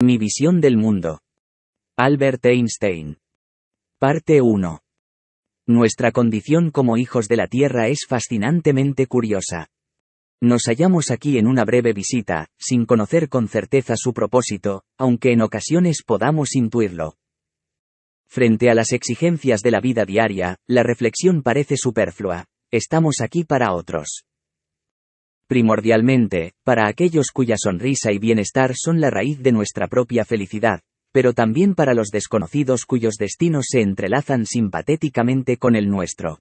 Mi visión del mundo. Albert Einstein. Parte 1. Nuestra condición como hijos de la Tierra es fascinantemente curiosa. Nos hallamos aquí en una breve visita, sin conocer con certeza su propósito, aunque en ocasiones podamos intuirlo. Frente a las exigencias de la vida diaria, la reflexión parece superflua. Estamos aquí para otros. Primordialmente, para aquellos cuya sonrisa y bienestar son la raíz de nuestra propia felicidad, pero también para los desconocidos cuyos destinos se entrelazan simpatéticamente con el nuestro.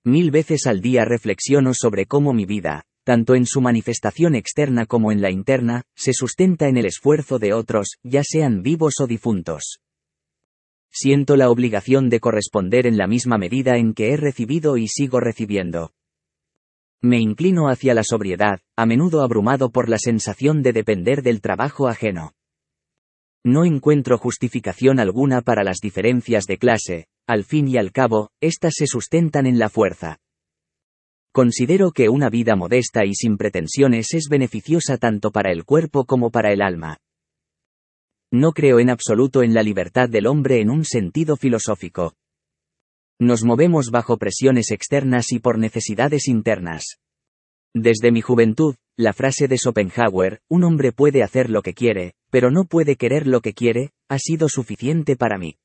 1000 veces al día reflexiono sobre cómo mi vida, tanto en su manifestación externa como en la interna, se sustenta en el esfuerzo de otros, ya sean vivos o difuntos. Siento la obligación de corresponder en la misma medida en que he recibido y sigo recibiendo. Me inclino hacia la sobriedad, a menudo abrumado por la sensación de depender del trabajo ajeno. No encuentro justificación alguna para las diferencias de clase, al fin y al cabo, éstas se sustentan en la fuerza. Considero que una vida modesta y sin pretensiones es beneficiosa tanto para el cuerpo como para el alma. No creo en absoluto en la libertad del hombre en un sentido filosófico. Nos movemos bajo presiones externas y por necesidades internas. Desde mi juventud, la frase de Schopenhauer, un hombre puede hacer lo que quiere, pero no puede querer lo que quiere, ha sido suficiente para mí.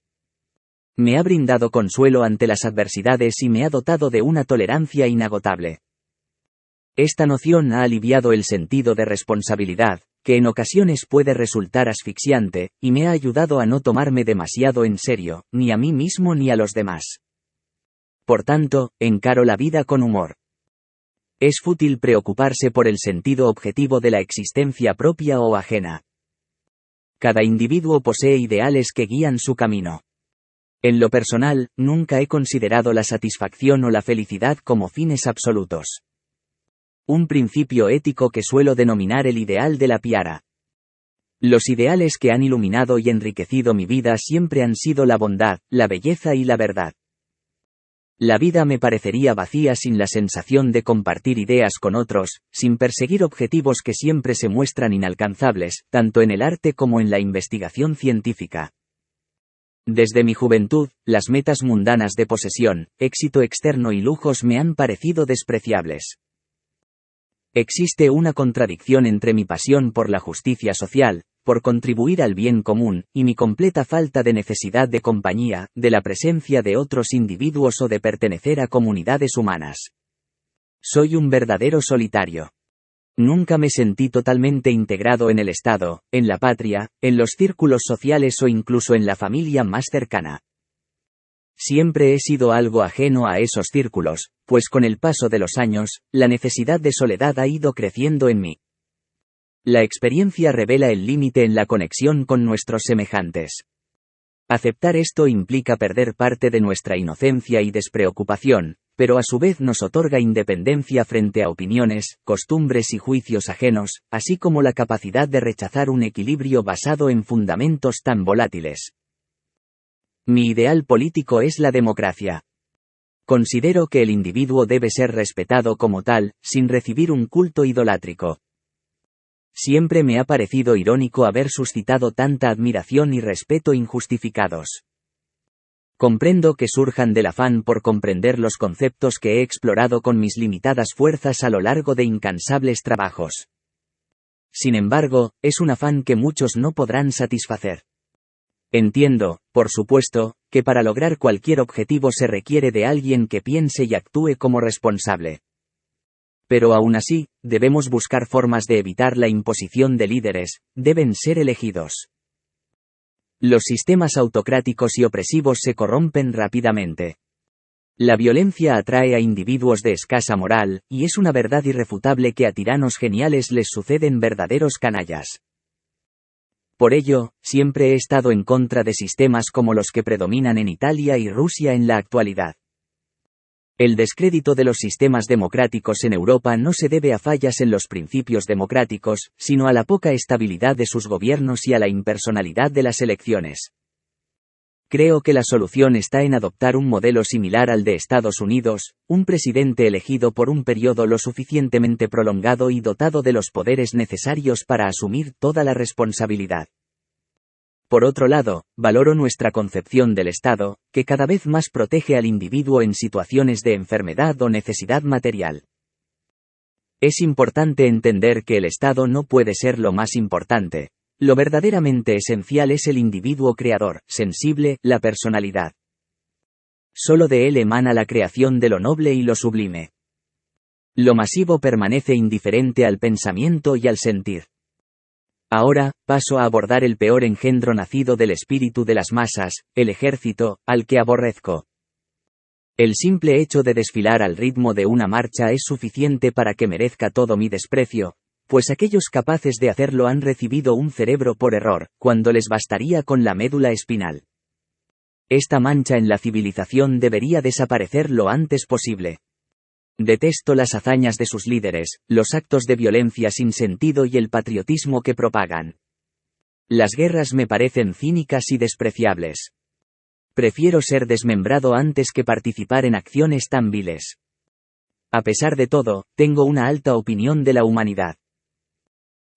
Me ha brindado consuelo ante las adversidades y me ha dotado de una tolerancia inagotable. Esta noción ha aliviado el sentido de responsabilidad, que en ocasiones puede resultar asfixiante, y me ha ayudado a no tomarme demasiado en serio, ni a mí mismo ni a los demás. Por tanto, encaro la vida con humor. Es fútil preocuparse por el sentido objetivo de la existencia propia o ajena. Cada individuo posee ideales que guían su camino. En lo personal, nunca he considerado la satisfacción o la felicidad como fines absolutos. Un principio ético que suelo denominar el ideal de la piara. Los ideales que han iluminado y enriquecido mi vida siempre han sido la bondad, la belleza y la verdad. La vida me parecería vacía sin la sensación de compartir ideas con otros, sin perseguir objetivos que siempre se muestran inalcanzables, tanto en el arte como en la investigación científica. Desde mi juventud, las metas mundanas de posesión, éxito externo y lujos me han parecido despreciables. Existe una contradicción entre mi pasión por la justicia social, por contribuir al bien común, y mi completa falta de necesidad de compañía, de la presencia de otros individuos o de pertenecer a comunidades humanas. Soy un verdadero solitario. Nunca me sentí totalmente integrado en el Estado, en la patria, en los círculos sociales o incluso en la familia más cercana. Siempre he sido algo ajeno a esos círculos, pues con el paso de los años, la necesidad de soledad ha ido creciendo en mí. La experiencia revela el límite en la conexión con nuestros semejantes. Aceptar esto implica perder parte de nuestra inocencia y despreocupación, pero a su vez nos otorga independencia frente a opiniones, costumbres y juicios ajenos, así como la capacidad de rechazar un equilibrio basado en fundamentos tan volátiles. Mi ideal político es la democracia. Considero que el individuo debe ser respetado como tal, sin recibir un culto idolátrico. Siempre me ha parecido irónico haber suscitado tanta admiración y respeto injustificados. Comprendo que surjan del afán por comprender los conceptos que he explorado con mis limitadas fuerzas a lo largo de incansables trabajos. Sin embargo, es un afán que muchos no podrán satisfacer. Entiendo, por supuesto, que para lograr cualquier objetivo se requiere de alguien que piense y actúe como responsable. Pero aún así, debemos buscar formas de evitar la imposición de líderes, deben ser elegidos. Los sistemas autocráticos y opresivos se corrompen rápidamente. La violencia atrae a individuos de escasa moral, y es una verdad irrefutable que a tiranos geniales les suceden verdaderos canallas. Por ello, siempre he estado en contra de sistemas como los que predominan en Italia y Rusia en la actualidad. El descrédito de los sistemas democráticos en Europa no se debe a fallas en los principios democráticos, sino a la poca estabilidad de sus gobiernos y a la impersonalidad de las elecciones. Creo que la solución está en adoptar un modelo similar al de Estados Unidos, un presidente elegido por un periodo lo suficientemente prolongado y dotado de los poderes necesarios para asumir toda la responsabilidad. Por otro lado, valoro nuestra concepción del Estado, que cada vez más protege al individuo en situaciones de enfermedad o necesidad material. Es importante entender que el Estado no puede ser lo más importante. Lo verdaderamente esencial es el individuo creador, sensible, la personalidad. Solo de él emana la creación de lo noble y lo sublime. Lo masivo permanece indiferente al pensamiento y al sentir. Ahora, paso a abordar el peor engendro nacido del espíritu de las masas, el ejército, al que aborrezco. El simple hecho de desfilar al ritmo de una marcha es suficiente para que merezca todo mi desprecio, pues aquellos capaces de hacerlo han recibido un cerebro por error, cuando les bastaría con la médula espinal. Esta mancha en la civilización debería desaparecer lo antes posible. Detesto las hazañas de sus líderes, los actos de violencia sin sentido y el patriotismo que propagan. Las guerras me parecen cínicas y despreciables. Prefiero ser desmembrado antes que participar en acciones tan viles. A pesar de todo, tengo una alta opinión de la humanidad.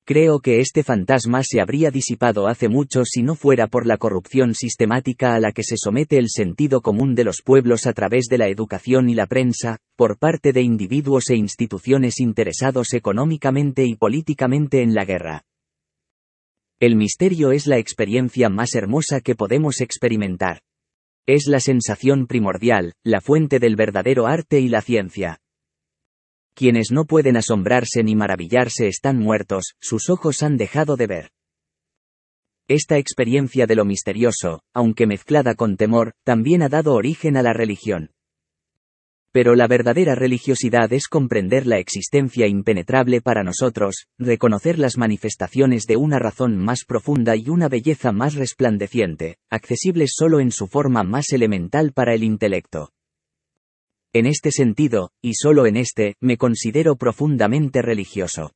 Creo que este fantasma se habría disipado hace mucho si no fuera por la corrupción sistemática a la que se somete el sentido común de los pueblos a través de la educación y la prensa, por parte de individuos e instituciones interesados económicamente y políticamente en la guerra. El misterio es la experiencia más hermosa que podemos experimentar. Es la sensación primordial, la fuente del verdadero arte y la ciencia. Quienes no pueden asombrarse ni maravillarse están muertos, sus ojos han dejado de ver. Esta experiencia de lo misterioso, aunque mezclada con temor, también ha dado origen a la religión. Pero la verdadera religiosidad es comprender la existencia impenetrable para nosotros, reconocer las manifestaciones de una razón más profunda y una belleza más resplandeciente, accesibles solo en su forma más elemental para el intelecto. En este sentido, y solo en este, me considero profundamente religioso.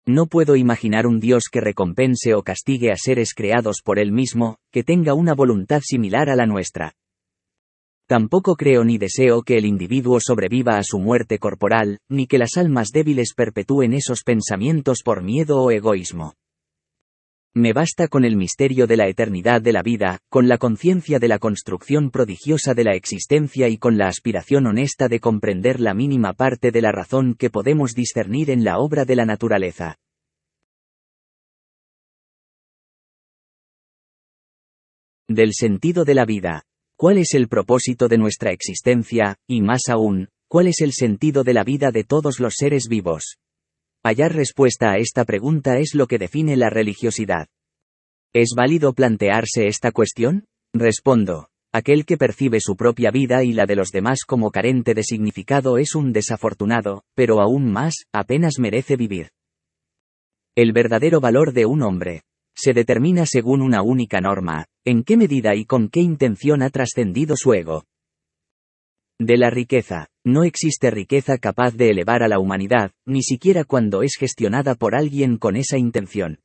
No puedo imaginar un Dios que recompense o castigue a seres creados por Él mismo, que tenga una voluntad similar a la nuestra. Tampoco creo ni deseo que el individuo sobreviva a su muerte corporal, ni que las almas débiles perpetúen esos pensamientos por miedo o egoísmo. Me basta con el misterio de la eternidad de la vida, con la conciencia de la construcción prodigiosa de la existencia y con la aspiración honesta de comprender la mínima parte de la razón que podemos discernir en la obra de la naturaleza. Del sentido de la vida. ¿Cuál es el propósito de nuestra existencia, y más aún, cuál es el sentido de la vida de todos los seres vivos? Hallar respuesta a esta pregunta es lo que define la religiosidad. ¿Es válido plantearse esta cuestión? Respondo. Aquel que percibe su propia vida y la de los demás como carente de significado es un desafortunado, pero aún más, apenas merece vivir. El verdadero valor de un hombre se determina según una única norma: en qué medida y con qué intención ha trascendido su ego. De la riqueza. No existe riqueza capaz de elevar a la humanidad, ni siquiera cuando es gestionada por alguien con esa intención.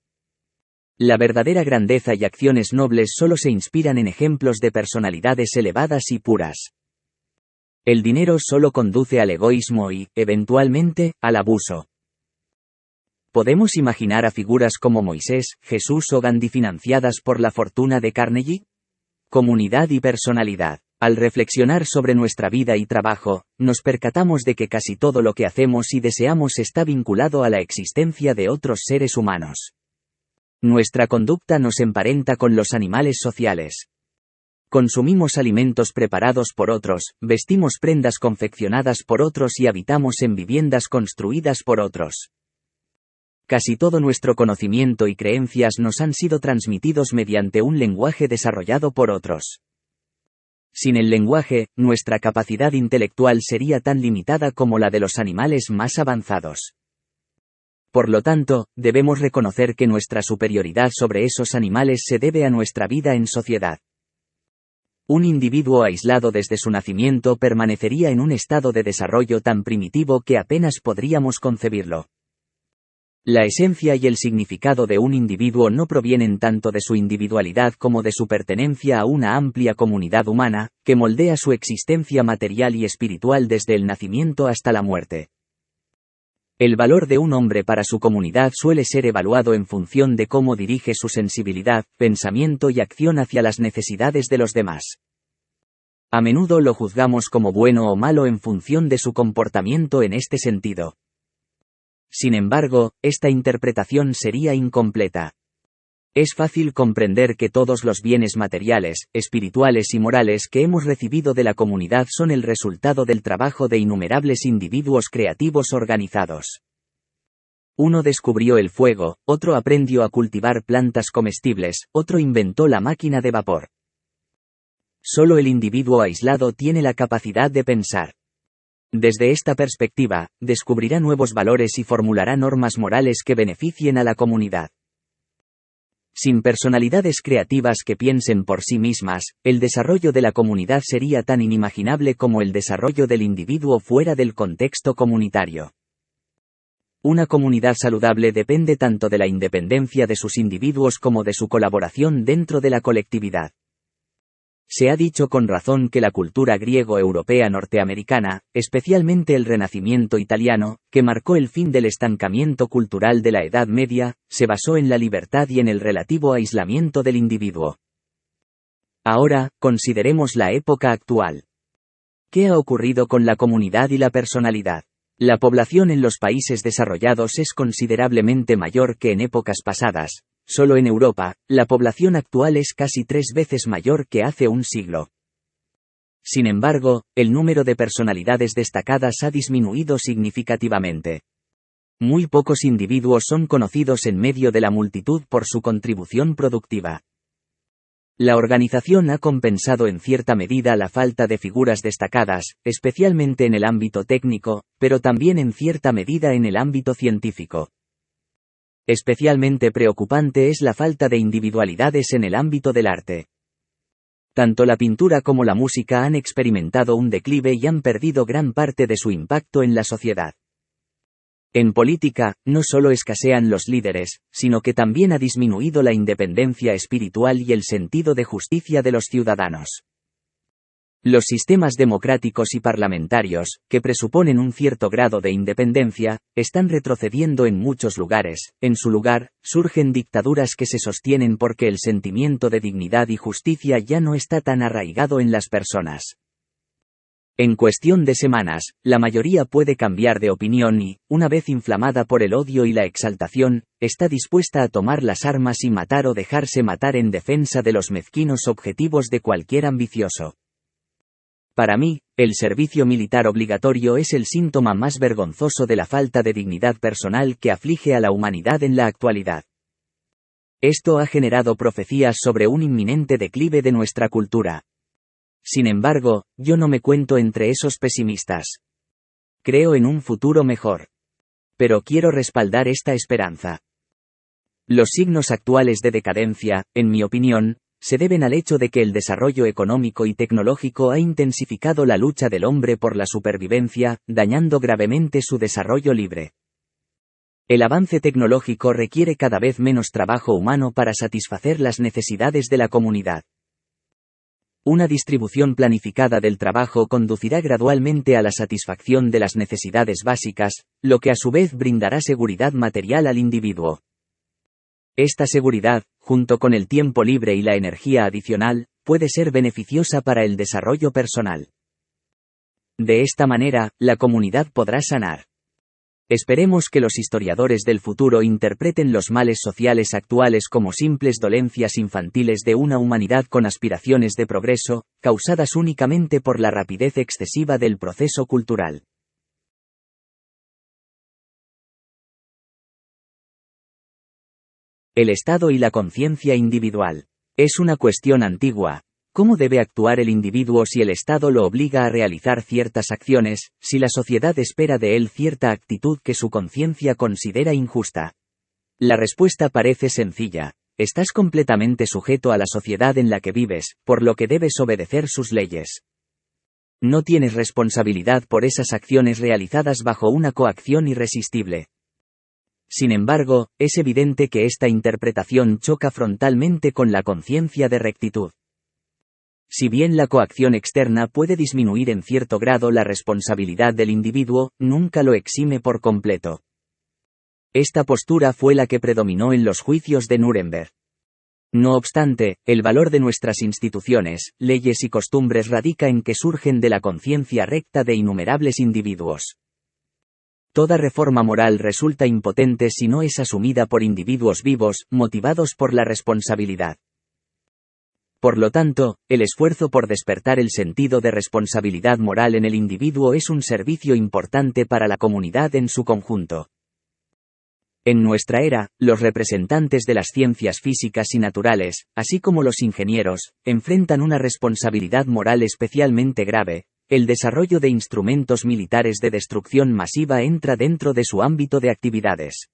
La verdadera grandeza y acciones nobles solo se inspiran en ejemplos de personalidades elevadas y puras. El dinero solo conduce al egoísmo y, eventualmente, al abuso. ¿Podemos imaginar a figuras como Moisés, Jesús o Gandhi financiadas por la fortuna de Carnegie? Comunidad y personalidad. Al reflexionar sobre nuestra vida y trabajo, nos percatamos de que casi todo lo que hacemos y deseamos está vinculado a la existencia de otros seres humanos. Nuestra conducta nos emparenta con los animales sociales. Consumimos alimentos preparados por otros, vestimos prendas confeccionadas por otros y habitamos en viviendas construidas por otros. Casi todo nuestro conocimiento y creencias nos han sido transmitidos mediante un lenguaje desarrollado por otros. Sin el lenguaje, nuestra capacidad intelectual sería tan limitada como la de los animales más avanzados. Por lo tanto, debemos reconocer que nuestra superioridad sobre esos animales se debe a nuestra vida en sociedad. Un individuo aislado desde su nacimiento permanecería en un estado de desarrollo tan primitivo que apenas podríamos concebirlo. La esencia y el significado de un individuo no provienen tanto de su individualidad como de su pertenencia a una amplia comunidad humana, que moldea su existencia material y espiritual desde el nacimiento hasta la muerte. El valor de un hombre para su comunidad suele ser evaluado en función de cómo dirige su sensibilidad, pensamiento y acción hacia las necesidades de los demás. A menudo lo juzgamos como bueno o malo en función de su comportamiento en este sentido. Sin embargo, esta interpretación sería incompleta. Es fácil comprender que todos los bienes materiales, espirituales y morales que hemos recibido de la comunidad son el resultado del trabajo de innumerables individuos creativos organizados. Uno descubrió el fuego, otro aprendió a cultivar plantas comestibles, otro inventó la máquina de vapor. Solo el individuo aislado tiene la capacidad de pensar. Desde esta perspectiva, descubrirá nuevos valores y formulará normas morales que beneficien a la comunidad. Sin personalidades creativas que piensen por sí mismas, el desarrollo de la comunidad sería tan inimaginable como el desarrollo del individuo fuera del contexto comunitario. Una comunidad saludable depende tanto de la independencia de sus individuos como de su colaboración dentro de la colectividad. Se ha dicho con razón que la cultura griego-europea norteamericana, especialmente el Renacimiento italiano, que marcó el fin del estancamiento cultural de la Edad Media, se basó en la libertad y en el relativo aislamiento del individuo. Ahora, consideremos la época actual. ¿Qué ha ocurrido con la comunidad y la personalidad? La población en los países desarrollados es considerablemente mayor que en épocas pasadas. Solo en Europa, la población actual es casi 3 veces mayor que hace un siglo. Sin embargo, el número de personalidades destacadas ha disminuido significativamente. Muy pocos individuos son conocidos en medio de la multitud por su contribución productiva. La organización ha compensado en cierta medida la falta de figuras destacadas, especialmente en el ámbito técnico, pero también en cierta medida en el ámbito científico. Especialmente preocupante es la falta de individualidades en el ámbito del arte. Tanto la pintura como la música han experimentado un declive y han perdido gran parte de su impacto en la sociedad. En política, no solo escasean los líderes, sino que también ha disminuido la independencia espiritual y el sentido de justicia de los ciudadanos. Los sistemas democráticos y parlamentarios, que presuponen un cierto grado de independencia, están retrocediendo en muchos lugares. En su lugar, surgen dictaduras que se sostienen porque el sentimiento de dignidad y justicia ya no está tan arraigado en las personas. En cuestión de semanas, la mayoría puede cambiar de opinión y, una vez inflamada por el odio y la exaltación, está dispuesta a tomar las armas y matar o dejarse matar en defensa de los mezquinos objetivos de cualquier ambicioso. Para mí, el servicio militar obligatorio es el síntoma más vergonzoso de la falta de dignidad personal que aflige a la humanidad en la actualidad. Esto ha generado profecías sobre un inminente declive de nuestra cultura. Sin embargo, yo no me cuento entre esos pesimistas. Creo en un futuro mejor. Pero quiero respaldar esta esperanza. Los signos actuales de decadencia, en mi opinión, se deben al hecho de que el desarrollo económico y tecnológico ha intensificado la lucha del hombre por la supervivencia, dañando gravemente su desarrollo libre. El avance tecnológico requiere cada vez menos trabajo humano para satisfacer las necesidades de la comunidad. Una distribución planificada del trabajo conducirá gradualmente a la satisfacción de las necesidades básicas, lo que a su vez brindará seguridad material al individuo. Esta seguridad, junto con el tiempo libre y la energía adicional, puede ser beneficiosa para el desarrollo personal. De esta manera, la comunidad podrá sanar. Esperemos que los historiadores del futuro interpreten los males sociales actuales como simples dolencias infantiles de una humanidad con aspiraciones de progreso, causadas únicamente por la rapidez excesiva del proceso cultural. El Estado y la conciencia individual. Es una cuestión antigua. ¿Cómo debe actuar el individuo si el Estado lo obliga a realizar ciertas acciones, si la sociedad espera de él cierta actitud que su conciencia considera injusta? La respuesta parece sencilla. Estás completamente sujeto a la sociedad en la que vives, por lo que debes obedecer sus leyes. No tienes responsabilidad por esas acciones realizadas bajo una coacción irresistible. Sin embargo, es evidente que esta interpretación choca frontalmente con la conciencia de rectitud. Si bien la coacción externa puede disminuir en cierto grado la responsabilidad del individuo, nunca lo exime por completo. Esta postura fue la que predominó en los juicios de Nuremberg. No obstante, el valor de nuestras instituciones, leyes y costumbres radica en que surgen de la conciencia recta de innumerables individuos. Toda reforma moral resulta impotente si no es asumida por individuos vivos, motivados por la responsabilidad. Por lo tanto, el esfuerzo por despertar el sentido de responsabilidad moral en el individuo es un servicio importante para la comunidad en su conjunto. En nuestra era, los representantes de las ciencias físicas y naturales, así como los ingenieros, enfrentan una responsabilidad moral especialmente grave. El desarrollo de instrumentos militares de destrucción masiva entra dentro de su ámbito de actividades.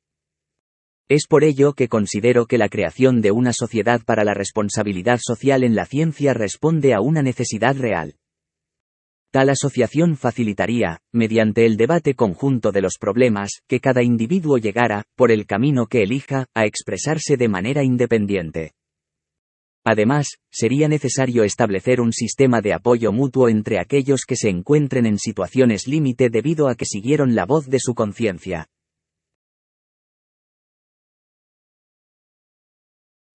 Es por ello que considero que la creación de una sociedad para la responsabilidad social en la ciencia responde a una necesidad real. Tal asociación facilitaría, mediante el debate conjunto de los problemas, que cada individuo llegara, por el camino que elija, a expresarse de manera independiente. Además, sería necesario establecer un sistema de apoyo mutuo entre aquellos que se encuentren en situaciones límite debido a que siguieron la voz de su conciencia.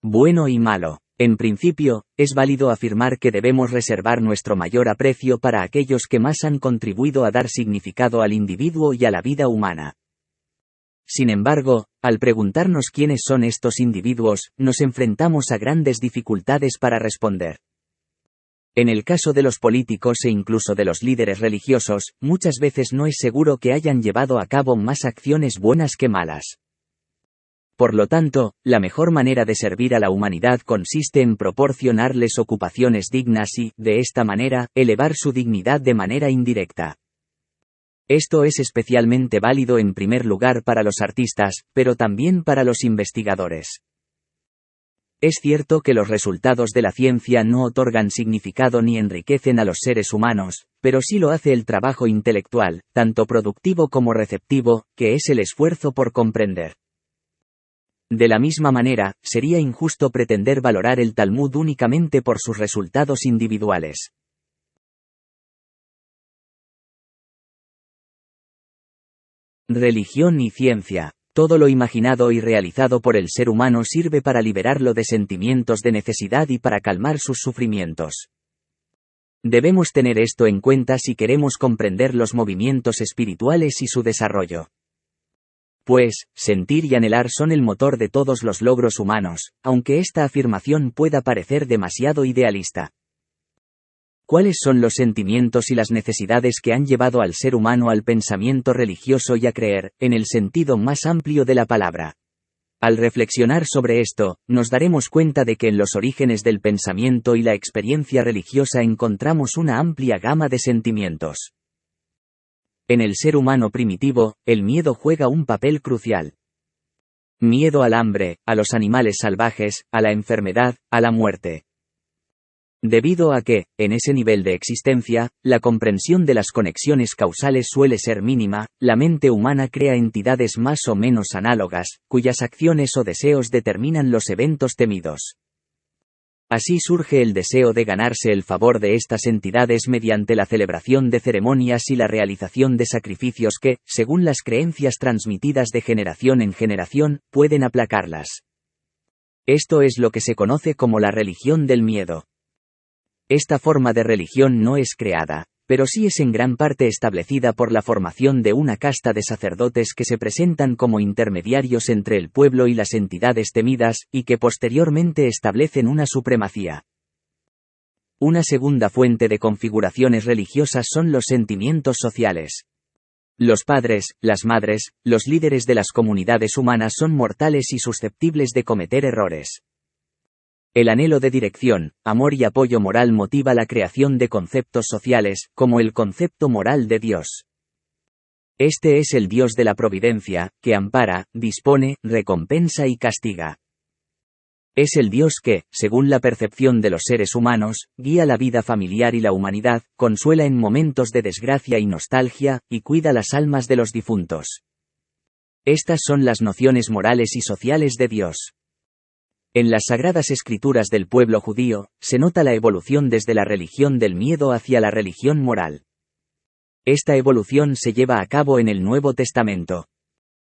Bueno y malo. En principio, es válido afirmar que debemos reservar nuestro mayor aprecio para aquellos que más han contribuido a dar significado al individuo y a la vida humana. Sin embargo, al preguntarnos quiénes son estos individuos, nos enfrentamos a grandes dificultades para responder. En el caso de los políticos e incluso de los líderes religiosos, muchas veces no es seguro que hayan llevado a cabo más acciones buenas que malas. Por lo tanto, la mejor manera de servir a la humanidad consiste en proporcionarles ocupaciones dignas y, de esta manera, elevar su dignidad de manera indirecta. Esto es especialmente válido en primer lugar para los artistas, pero también para los investigadores. Es cierto que los resultados de la ciencia no otorgan significado ni enriquecen a los seres humanos, pero sí lo hace el trabajo intelectual, tanto productivo como receptivo, que es el esfuerzo por comprender. De la misma manera, sería injusto pretender valorar el Talmud únicamente por sus resultados individuales. Religión y ciencia. Todo lo imaginado y realizado por el ser humano sirve para liberarlo de sentimientos de necesidad y para calmar sus sufrimientos. Debemos tener esto en cuenta si queremos comprender los movimientos espirituales y su desarrollo. Pues, sentir y anhelar son el motor de todos los logros humanos, aunque esta afirmación pueda parecer demasiado idealista. ¿Cuáles son los sentimientos y las necesidades que han llevado al ser humano al pensamiento religioso y a creer, en el sentido más amplio de la palabra? Al reflexionar sobre esto, nos daremos cuenta de que en los orígenes del pensamiento y la experiencia religiosa encontramos una amplia gama de sentimientos. En el ser humano primitivo, el miedo juega un papel crucial. Miedo al hambre, a los animales salvajes, a la enfermedad, a la muerte. Debido a que, en ese nivel de existencia, la comprensión de las conexiones causales suele ser mínima, la mente humana crea entidades más o menos análogas, cuyas acciones o deseos determinan los eventos temidos. Así surge el deseo de ganarse el favor de estas entidades mediante la celebración de ceremonias y la realización de sacrificios que, según las creencias transmitidas de generación en generación, pueden aplacarlas. Esto es lo que se conoce como la religión del miedo. Esta forma de religión no es creada, pero sí es en gran parte establecida por la formación de una casta de sacerdotes que se presentan como intermediarios entre el pueblo y las entidades temidas, y que posteriormente establecen una supremacía. Una segunda fuente de configuraciones religiosas son los sentimientos sociales. Los padres, las madres, los líderes de las comunidades humanas son mortales y susceptibles de cometer errores. El anhelo de dirección, amor y apoyo moral motiva la creación de conceptos sociales, como el concepto moral de Dios. Este es el Dios de la providencia, que ampara, dispone, recompensa y castiga. Es el Dios que, según la percepción de los seres humanos, guía la vida familiar y la humanidad, consuela en momentos de desgracia y nostalgia, y cuida las almas de los difuntos. Estas son las nociones morales y sociales de Dios. En las Sagradas Escrituras del pueblo judío, se nota la evolución desde la religión del miedo hacia la religión moral. Esta evolución se lleva a cabo en el Nuevo Testamento.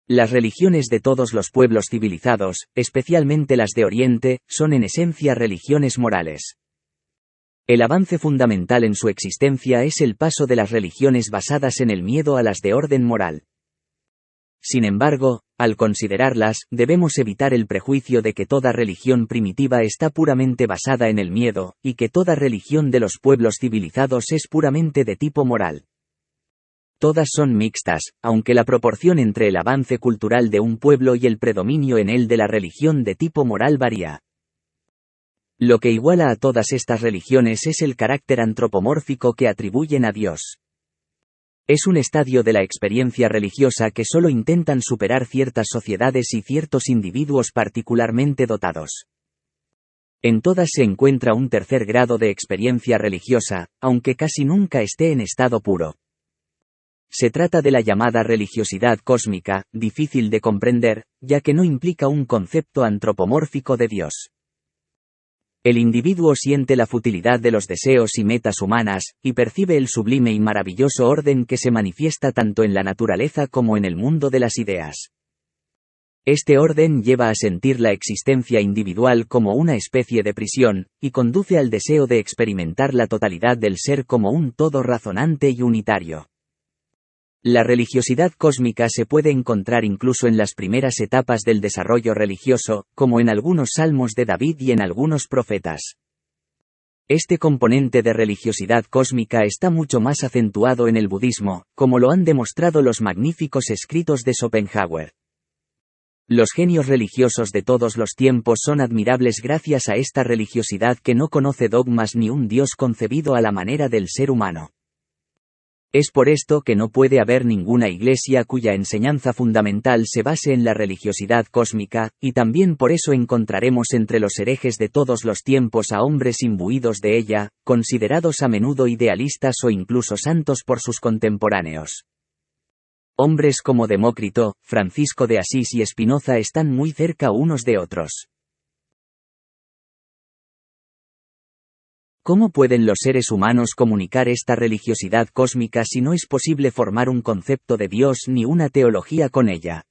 Las religiones de todos los pueblos civilizados, especialmente las de Oriente, son en esencia religiones morales. El avance fundamental en su existencia es el paso de las religiones basadas en el miedo a las de orden moral. Sin embargo, al considerarlas, debemos evitar el prejuicio de que toda religión primitiva está puramente basada en el miedo, y que toda religión de los pueblos civilizados es puramente de tipo moral. Todas son mixtas, aunque la proporción entre el avance cultural de un pueblo y el predominio en él de la religión de tipo moral varía. Lo que iguala a todas estas religiones es el carácter antropomórfico que atribuyen a Dios. Es un estadio de la experiencia religiosa que solo intentan superar ciertas sociedades y ciertos individuos particularmente dotados. En todas se encuentra un tercer grado de experiencia religiosa, aunque casi nunca esté en estado puro. Se trata de la llamada religiosidad cósmica, difícil de comprender, ya que no implica un concepto antropomórfico de Dios. El individuo siente la futilidad de los deseos y metas humanas, y percibe el sublime y maravilloso orden que se manifiesta tanto en la naturaleza como en el mundo de las ideas. Este orden lleva a sentir la existencia individual como una especie de prisión, y conduce al deseo de experimentar la totalidad del ser como un todo razonante y unitario. La religiosidad cósmica se puede encontrar incluso en las primeras etapas del desarrollo religioso, como en algunos salmos de David y en algunos profetas. Este componente de religiosidad cósmica está mucho más acentuado en el budismo, como lo han demostrado los magníficos escritos de Schopenhauer. Los genios religiosos de todos los tiempos son admirables gracias a esta religiosidad que no conoce dogmas ni un Dios concebido a la manera del ser humano. Es por esto que no puede haber ninguna iglesia cuya enseñanza fundamental se base en la religiosidad cósmica, y también por eso encontraremos entre los herejes de todos los tiempos a hombres imbuidos de ella, considerados a menudo idealistas o incluso santos por sus contemporáneos. Hombres como Demócrito, Francisco de Asís y Spinoza están muy cerca unos de otros. ¿Cómo pueden los seres humanos comunicar esta religiosidad cósmica si no es posible formar un concepto de Dios ni una teología con ella?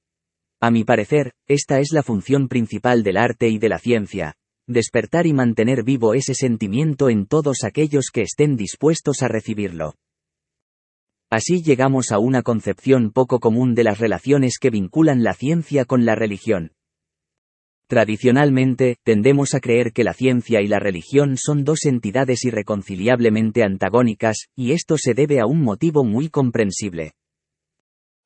A mi parecer, esta es la función principal del arte y de la ciencia: despertar y mantener vivo ese sentimiento en todos aquellos que estén dispuestos a recibirlo. Así llegamos a una concepción poco común de las relaciones que vinculan la ciencia con la religión. Tradicionalmente, tendemos a creer que la ciencia y la religión son dos entidades irreconciliablemente antagónicas, y esto se debe a un motivo muy comprensible.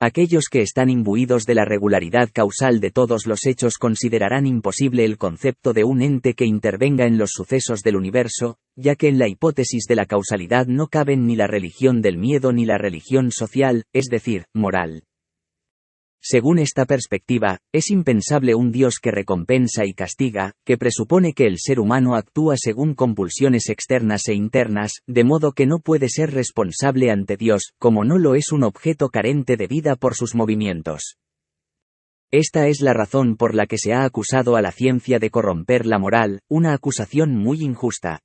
Aquellos que están imbuidos de la regularidad causal de todos los hechos considerarán imposible el concepto de un ente que intervenga en los sucesos del universo, ya que en la hipótesis de la causalidad no caben ni la religión del miedo ni la religión social, es decir, moral. Según esta perspectiva, es impensable un Dios que recompensa y castiga, que presupone que el ser humano actúa según compulsiones externas e internas, de modo que no puede ser responsable ante Dios, como no lo es un objeto carente de vida por sus movimientos. Esta es la razón por la que se ha acusado a la ciencia de corromper la moral, una acusación muy injusta.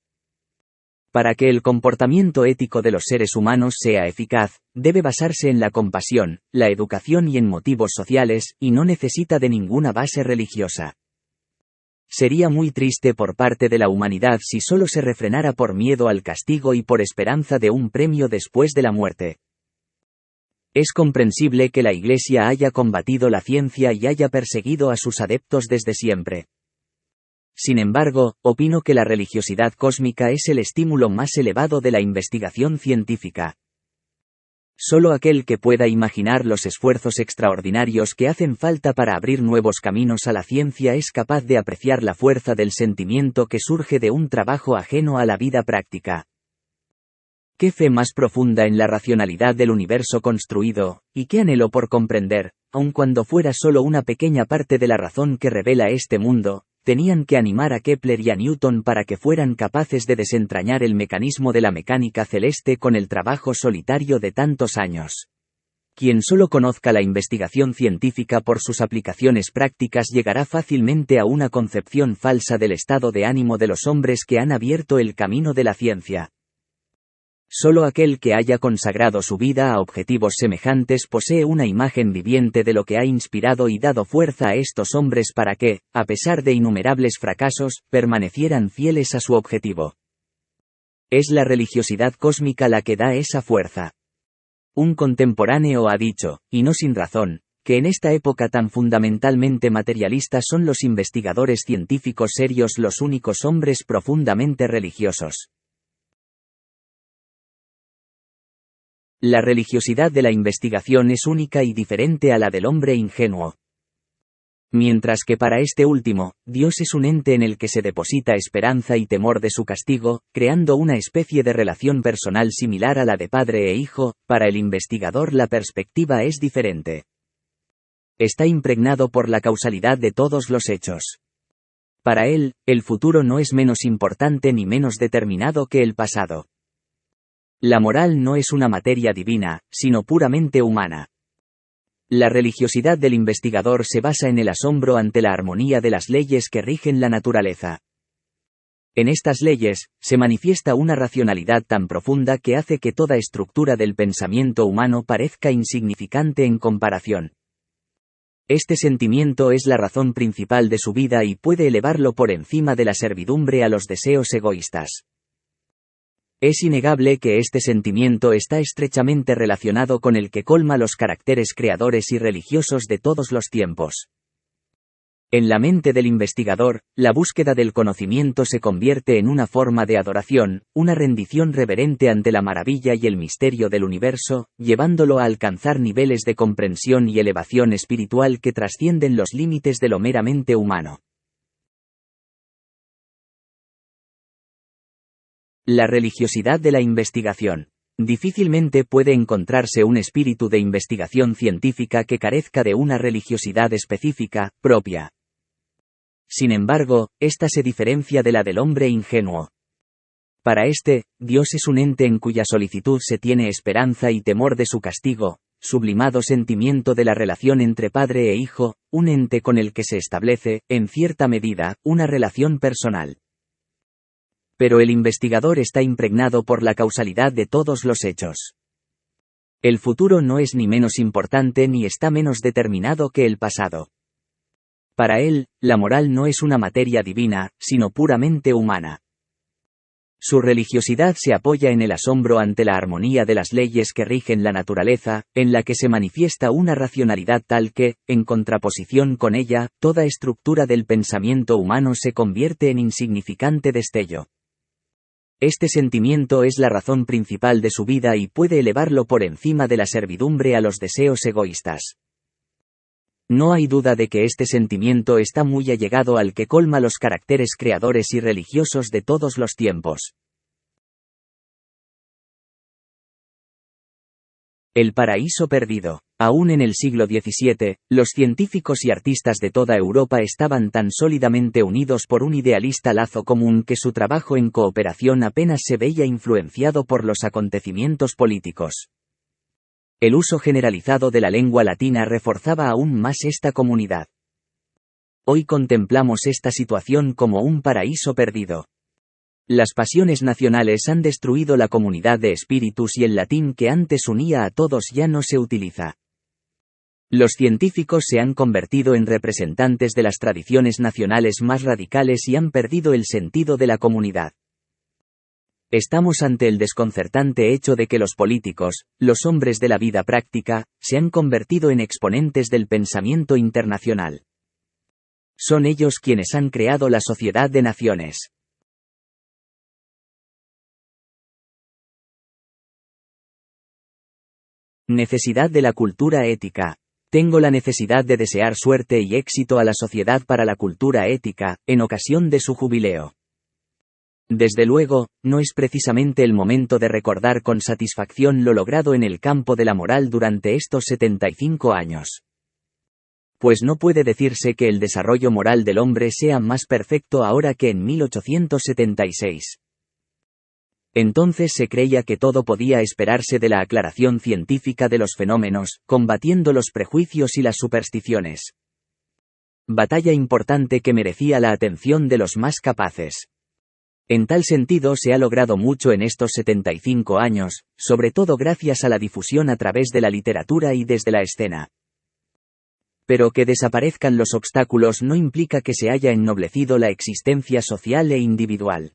Para que el comportamiento ético de los seres humanos sea eficaz, debe basarse en la compasión, la educación y en motivos sociales, y no necesita de ninguna base religiosa. Sería muy triste por parte de la humanidad si solo se refrenara por miedo al castigo y por esperanza de un premio después de la muerte. Es comprensible que la Iglesia haya combatido la ciencia y haya perseguido a sus adeptos desde siempre. Sin embargo, opino que la religiosidad cósmica es el estímulo más elevado de la investigación científica. Solo aquel que pueda imaginar los esfuerzos extraordinarios que hacen falta para abrir nuevos caminos a la ciencia es capaz de apreciar la fuerza del sentimiento que surge de un trabajo ajeno a la vida práctica. ¿Qué fe más profunda en la racionalidad del universo construido, y qué anhelo por comprender, aun cuando fuera solo una pequeña parte de la razón que revela este mundo, tenían que animar a Kepler y a Newton para que fueran capaces de desentrañar el mecanismo de la mecánica celeste con el trabajo solitario de tantos años? Quien solo conozca la investigación científica por sus aplicaciones prácticas llegará fácilmente a una concepción falsa del estado de ánimo de los hombres que han abierto el camino de la ciencia. Solo aquel que haya consagrado su vida a objetivos semejantes posee una imagen viviente de lo que ha inspirado y dado fuerza a estos hombres para que, a pesar de innumerables fracasos, permanecieran fieles a su objetivo. Es la religiosidad cósmica la que da esa fuerza. Un contemporáneo ha dicho, y no sin razón, que en esta época tan fundamentalmente materialista son los investigadores científicos serios los únicos hombres profundamente religiosos. La religiosidad de la investigación es única y diferente a la del hombre ingenuo. Mientras que para este último, Dios es un ente en el que se deposita esperanza y temor de su castigo, creando una especie de relación personal similar a la de padre e hijo, para el investigador la perspectiva es diferente. Está impregnado por la causalidad de todos los hechos. Para él, el futuro no es menos importante ni menos determinado que el pasado. La moral no es una materia divina, sino puramente humana. La religiosidad del investigador se basa en el asombro ante la armonía de las leyes que rigen la naturaleza. En estas leyes, se manifiesta una racionalidad tan profunda que hace que toda estructura del pensamiento humano parezca insignificante en comparación. Este sentimiento es la razón principal de su vida y puede elevarlo por encima de la servidumbre a los deseos egoístas. Es innegable que este sentimiento está estrechamente relacionado con el que colma los caracteres creadores y religiosos de todos los tiempos. En la mente del investigador, la búsqueda del conocimiento se convierte en una forma de adoración, una rendición reverente ante la maravilla y el misterio del universo, llevándolo a alcanzar niveles de comprensión y elevación espiritual que trascienden los límites de lo meramente humano. La religiosidad de la investigación. Difícilmente puede encontrarse un espíritu de investigación científica que carezca de una religiosidad específica, propia. Sin embargo, esta se diferencia de la del hombre ingenuo. Para este, Dios es un ente en cuya solicitud se tiene esperanza y temor de su castigo, sublimado sentimiento de la relación entre padre e hijo, un ente con el que se establece, en cierta medida, una relación personal. Pero el investigador está impregnado por la causalidad de todos los hechos. El futuro no es ni menos importante ni está menos determinado que el pasado. Para él, la moral no es una materia divina, sino puramente humana. Su religiosidad se apoya en el asombro ante la armonía de las leyes que rigen la naturaleza, en la que se manifiesta una racionalidad tal que, en contraposición con ella, toda estructura del pensamiento humano se convierte en insignificante destello. Este sentimiento es la razón principal de su vida y puede elevarlo por encima de la servidumbre a los deseos egoístas. No hay duda de que este sentimiento está muy allegado al que colma los caracteres creadores y religiosos de todos los tiempos. El paraíso perdido. Aún en el siglo XVII, los científicos y artistas de toda Europa estaban tan sólidamente unidos por un idealista lazo común que su trabajo en cooperación apenas se veía influenciado por los acontecimientos políticos. El uso generalizado de la lengua latina reforzaba aún más esta comunidad. Hoy contemplamos esta situación como un paraíso perdido. Las pasiones nacionales han destruido la comunidad de espíritus y el latín que antes unía a todos ya no se utiliza. Los científicos se han convertido en representantes de las tradiciones nacionales más radicales y han perdido el sentido de la comunidad. Estamos ante el desconcertante hecho de que los políticos, los hombres de la vida práctica, se han convertido en exponentes del pensamiento internacional. Son ellos quienes han creado la Sociedad de Naciones. Necesidad de la cultura ética. Tengo la necesidad de desear suerte y éxito a la Sociedad para la Cultura Ética, en ocasión de su jubileo. Desde luego, no es precisamente el momento de recordar con satisfacción lo logrado en el campo de la moral durante estos 75 años. Pues no puede decirse que el desarrollo moral del hombre sea más perfecto ahora que en 1876. Entonces se creía que todo podía esperarse de la aclaración científica de los fenómenos, combatiendo los prejuicios y las supersticiones. Batalla importante que merecía la atención de los más capaces. En tal sentido se ha logrado mucho en estos 75 años, sobre todo gracias a la difusión a través de la literatura y desde la escena. Pero que desaparezcan los obstáculos no implica que se haya ennoblecido la existencia social e individual.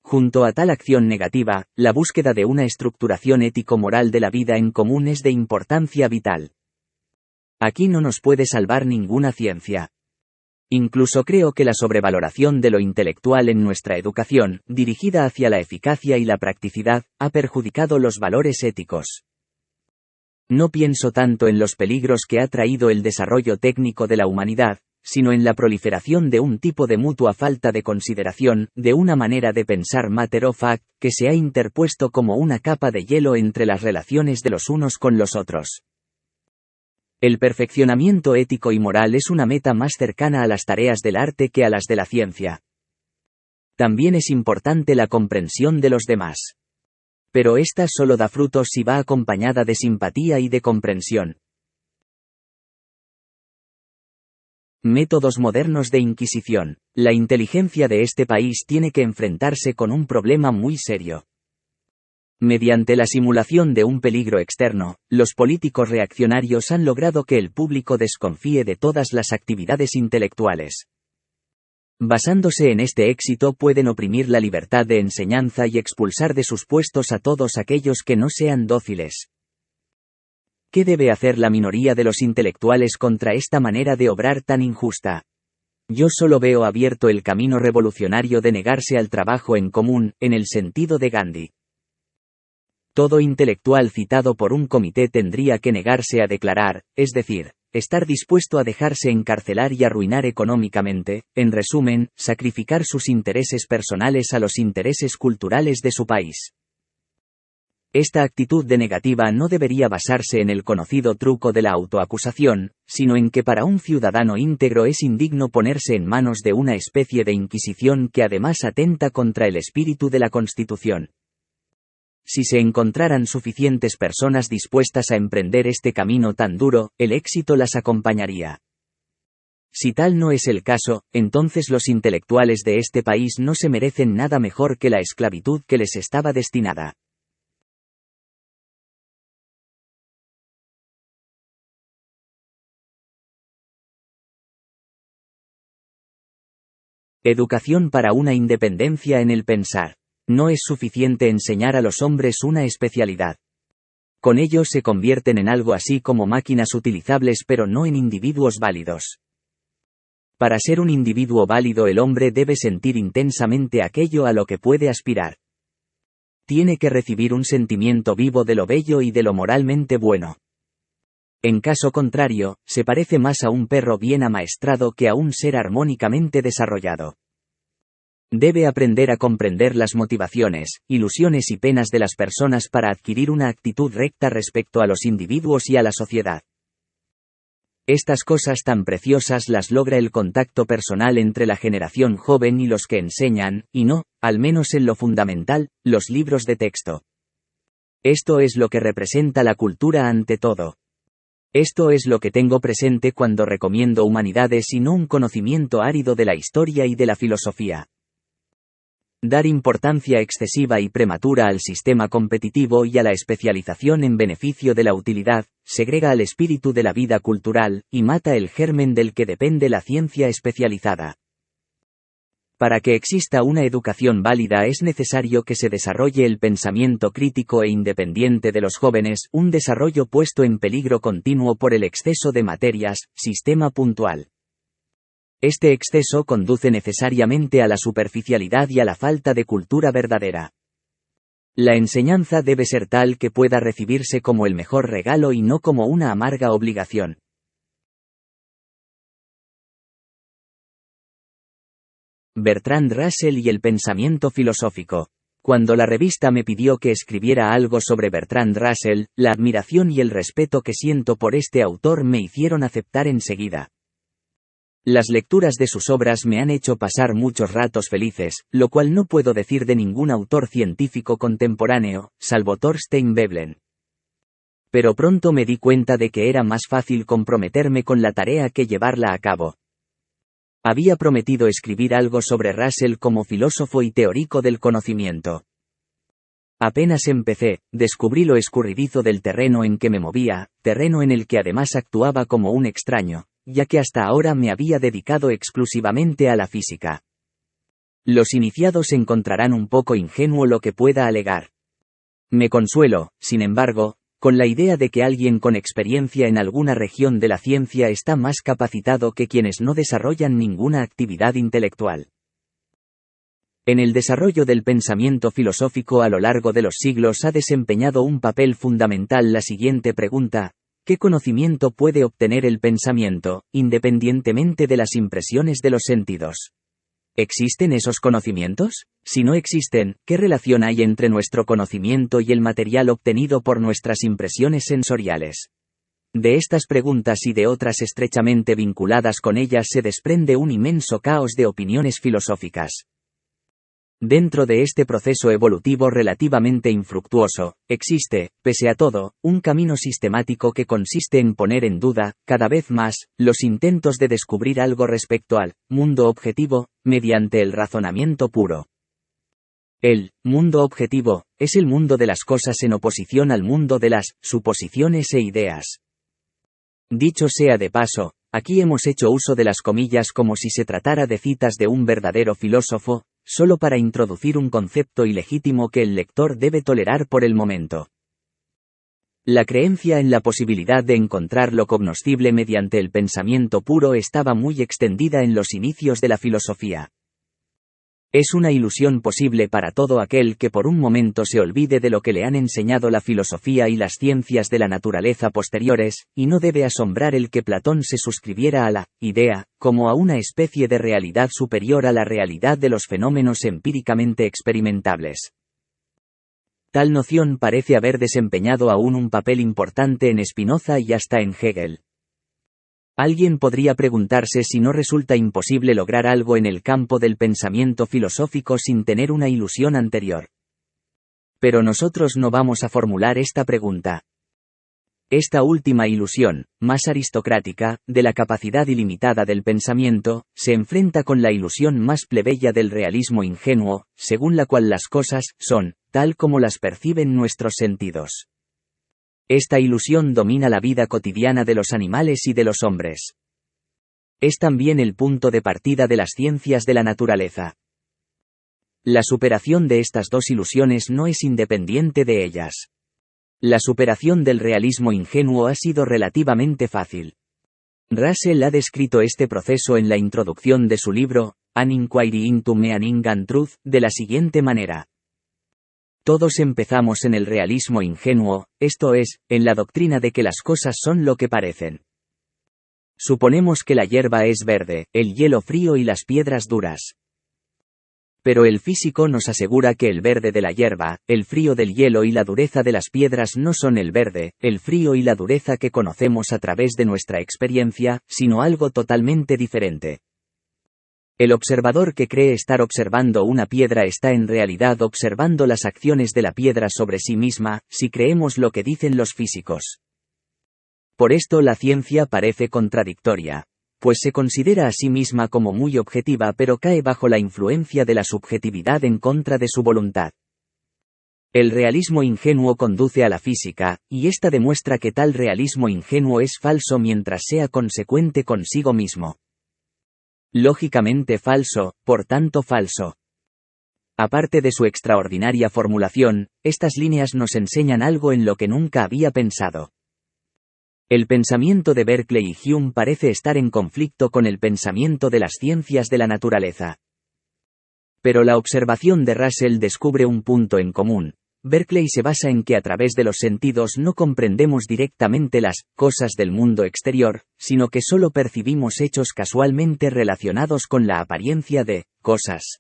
Junto a tal acción negativa, la búsqueda de una estructuración ético-moral de la vida en común es de importancia vital. Aquí no nos puede salvar ninguna ciencia. Incluso creo que la sobrevaloración de lo intelectual en nuestra educación, dirigida hacia la eficacia y la practicidad, ha perjudicado los valores éticos. No pienso tanto en los peligros que ha traído el desarrollo técnico de la humanidad, sino en la proliferación de un tipo de mutua falta de consideración, de una manera de pensar matter of fact, que se ha interpuesto como una capa de hielo entre las relaciones de los unos con los otros. El perfeccionamiento ético y moral es una meta más cercana a las tareas del arte que a las de la ciencia. También es importante la comprensión de los demás. Pero esta solo da frutos si va acompañada de simpatía y de comprensión. Métodos modernos de inquisición. La inteligencia de este país tiene que enfrentarse con un problema muy serio. Mediante la simulación de un peligro externo, los políticos reaccionarios han logrado que el público desconfíe de todas las actividades intelectuales. Basándose en este éxito pueden oprimir la libertad de enseñanza y expulsar de sus puestos a todos aquellos que no sean dóciles. ¿Qué debe hacer la minoría de los intelectuales contra esta manera de obrar tan injusta? Yo solo veo abierto el camino revolucionario de negarse al trabajo en común, en el sentido de Gandhi. Todo intelectual citado por un comité tendría que negarse a declarar, es decir, estar dispuesto a dejarse encarcelar y arruinar económicamente, en resumen, sacrificar sus intereses personales a los intereses culturales de su país. Esta actitud de negativa no debería basarse en el conocido truco de la autoacusación, sino en que para un ciudadano íntegro es indigno ponerse en manos de una especie de inquisición que además atenta contra el espíritu de la Constitución. Si se encontraran suficientes personas dispuestas a emprender este camino tan duro, el éxito las acompañaría. Si tal no es el caso, entonces los intelectuales de este país no se merecen nada mejor que la esclavitud que les estaba destinada. Educación para una independencia en el pensar. No es suficiente enseñar a los hombres una especialidad. Con ello se convierten en algo así como máquinas utilizables pero no en individuos válidos. Para ser un individuo válido el hombre debe sentir intensamente aquello a lo que puede aspirar. Tiene que recibir un sentimiento vivo de lo bello y de lo moralmente bueno. En caso contrario, se parece más a un perro bien amaestrado que a un ser armónicamente desarrollado. Debe aprender a comprender las motivaciones, ilusiones y penas de las personas para adquirir una actitud recta respecto a los individuos y a la sociedad. Estas cosas tan preciosas las logra el contacto personal entre la generación joven y los que enseñan, y no, al menos en lo fundamental, los libros de texto. Esto es lo que representa la cultura ante todo. Esto es lo que tengo presente cuando recomiendo humanidades y no un conocimiento árido de la historia y de la filosofía. Dar importancia excesiva y prematura al sistema competitivo y a la especialización en beneficio de la utilidad, segrega al espíritu de la vida cultural, y mata el germen del que depende la ciencia especializada. Para que exista una educación válida es necesario que se desarrolle el pensamiento crítico e independiente de los jóvenes, un desarrollo puesto en peligro continuo por el exceso de materias, sistema puntual. Este exceso conduce necesariamente a la superficialidad y a la falta de cultura verdadera. La enseñanza debe ser tal que pueda recibirse como el mejor regalo y no como una amarga obligación. Bertrand Russell y el pensamiento filosófico. Cuando la revista me pidió que escribiera algo sobre Bertrand Russell, la admiración y el respeto que siento por este autor me hicieron aceptar enseguida. Las lecturas de sus obras me han hecho pasar muchos ratos felices, lo cual no puedo decir de ningún autor científico contemporáneo, salvo Thorstein Veblen. Pero pronto me di cuenta de que era más fácil comprometerme con la tarea que llevarla a cabo. Había prometido escribir algo sobre Russell como filósofo y teórico del conocimiento. Apenas empecé, descubrí lo escurridizo del terreno en que me movía, terreno en el que además actuaba como un extraño, ya que hasta ahora me había dedicado exclusivamente a la física. Los iniciados encontrarán un poco ingenuo lo que pueda alegar. Me consuelo, sin embargo, con la idea de que alguien con experiencia en alguna región de la ciencia está más capacitado que quienes no desarrollan ninguna actividad intelectual. En el desarrollo del pensamiento filosófico a lo largo de los siglos ha desempeñado un papel fundamental la siguiente pregunta: ¿qué conocimiento puede obtener el pensamiento, independientemente de las impresiones de los sentidos? ¿Existen esos conocimientos? Si no existen, ¿qué relación hay entre nuestro conocimiento y el material obtenido por nuestras impresiones sensoriales? De estas preguntas y de otras estrechamente vinculadas con ellas se desprende un inmenso caos de opiniones filosóficas. Dentro de este proceso evolutivo relativamente infructuoso, existe, pese a todo, un camino sistemático que consiste en poner en duda, cada vez más, los intentos de descubrir algo respecto al mundo objetivo, mediante el razonamiento puro. El mundo objetivo es el mundo de las cosas en oposición al mundo de las suposiciones e ideas. Dicho sea de paso, aquí hemos hecho uso de las comillas como si se tratara de citas de un verdadero filósofo, solo para introducir un concepto ilegítimo que el lector debe tolerar por el momento. La creencia en la posibilidad de encontrar lo cognoscible mediante el pensamiento puro estaba muy extendida en los inicios de la filosofía. Es una ilusión posible para todo aquel que por un momento se olvide de lo que le han enseñado la filosofía y las ciencias de la naturaleza posteriores, y no debe asombrar el que Platón se suscribiera a la idea, como a una especie de realidad superior a la realidad de los fenómenos empíricamente experimentables. Tal noción parece haber desempeñado aún un papel importante en Spinoza y hasta en Hegel. Alguien podría preguntarse si no resulta imposible lograr algo en el campo del pensamiento filosófico sin tener una ilusión anterior. Pero nosotros no vamos a formular esta pregunta. Esta última ilusión, más aristocrática, de la capacidad ilimitada del pensamiento, se enfrenta con la ilusión más plebeya del realismo ingenuo, según la cual las cosas son, tal como las perciben nuestros sentidos. Esta ilusión domina la vida cotidiana de los animales y de los hombres. Es también el punto de partida de las ciencias de la naturaleza. La superación de estas dos ilusiones no es independiente de ellas. La superación del realismo ingenuo ha sido relativamente fácil. Russell ha descrito este proceso en la introducción de su libro, An Inquiry into Meaning and Truth, de la siguiente manera. Todos empezamos en el realismo ingenuo, esto es, en la doctrina de que las cosas son lo que parecen. Suponemos que la hierba es verde, el hielo frío y las piedras duras. Pero el físico nos asegura que el verde de la hierba, el frío del hielo y la dureza de las piedras no son el verde, el frío y la dureza que conocemos a través de nuestra experiencia, sino algo totalmente diferente. El observador que cree estar observando una piedra está en realidad observando las acciones de la piedra sobre sí misma, si creemos lo que dicen los físicos. Por esto la ciencia parece contradictoria, pues se considera a sí misma como muy objetiva pero cae bajo la influencia de la subjetividad en contra de su voluntad. El realismo ingenuo conduce a la física, y ésta demuestra que tal realismo ingenuo es falso mientras sea consecuente consigo mismo. Lógicamente falso, por tanto falso. Aparte de su extraordinaria formulación, estas líneas nos enseñan algo en lo que nunca había pensado. El pensamiento de Berkeley y Hume parece estar en conflicto con el pensamiento de las ciencias de la naturaleza. Pero la observación de Russell descubre un punto en común. Berkeley se basa en que a través de los sentidos no comprendemos directamente las cosas del mundo exterior, sino que solo percibimos hechos casualmente relacionados con la apariencia de cosas.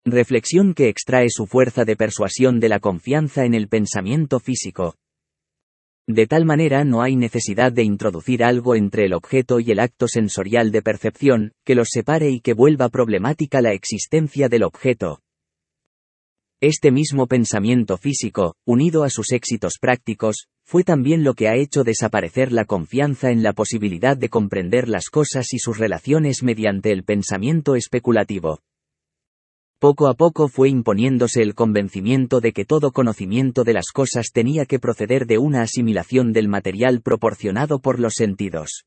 Reflexión que extrae su fuerza de persuasión de la confianza en el pensamiento físico. De tal manera no hay necesidad de introducir algo entre el objeto y el acto sensorial de percepción, que los separe y que vuelva problemática la existencia del objeto. Este mismo pensamiento físico, unido a sus éxitos prácticos, fue también lo que ha hecho desaparecer la confianza en la posibilidad de comprender las cosas y sus relaciones mediante el pensamiento especulativo. Poco a poco fue imponiéndose el convencimiento de que todo conocimiento de las cosas tenía que proceder de una asimilación del material proporcionado por los sentidos.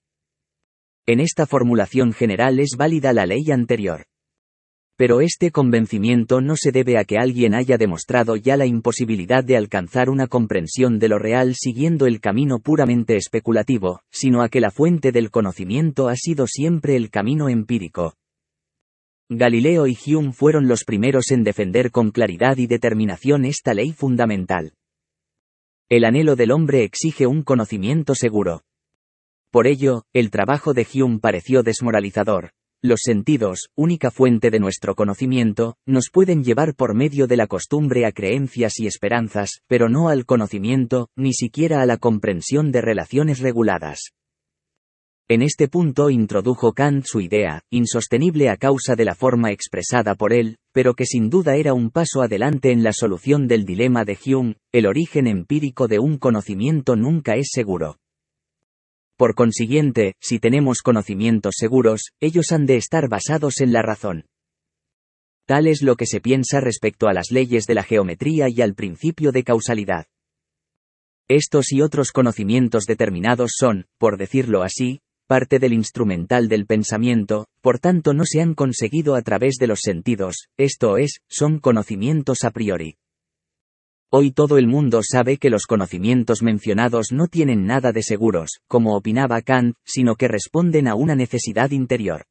En esta formulación general es válida la ley anterior. Pero este convencimiento no se debe a que alguien haya demostrado ya la imposibilidad de alcanzar una comprensión de lo real siguiendo el camino puramente especulativo, sino a que la fuente del conocimiento ha sido siempre el camino empírico. Galileo y Hume fueron los primeros en defender con claridad y determinación esta ley fundamental. El anhelo del hombre exige un conocimiento seguro. Por ello, el trabajo de Hume pareció desmoralizador. Los sentidos, única fuente de nuestro conocimiento, nos pueden llevar por medio de la costumbre a creencias y esperanzas, pero no al conocimiento, ni siquiera a la comprensión de relaciones reguladas. En este punto introdujo Kant su idea, insostenible a causa de la forma expresada por él, pero que sin duda era un paso adelante en la solución del dilema de Hume: el origen empírico de un conocimiento nunca es seguro. Por consiguiente, si tenemos conocimientos seguros, ellos han de estar basados en la razón. Tal es lo que se piensa respecto a las leyes de la geometría y al principio de causalidad. Estos y otros conocimientos determinados son, por decirlo así, parte del instrumental del pensamiento, por tanto no se han conseguido a través de los sentidos, esto es, son conocimientos a priori. Hoy todo el mundo sabe que los conocimientos mencionados no tienen nada de seguros, como opinaba Kant, sino que responden a una necesidad interior.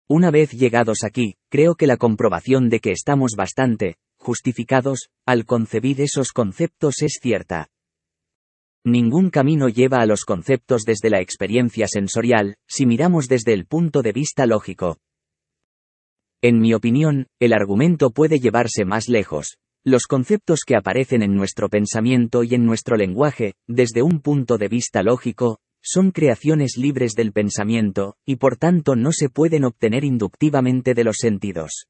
Una vez llegados aquí, creo que la comprobación de que estamos bastante justificados al concebir esos conceptos es cierta. Ningún camino lleva a los conceptos desde la experiencia sensorial, si miramos desde el punto de vista lógico. En mi opinión, el argumento puede llevarse más lejos. Los conceptos que aparecen en nuestro pensamiento y en nuestro lenguaje, desde un punto de vista lógico, son creaciones libres del pensamiento, y por tanto no se pueden obtener inductivamente de los sentidos.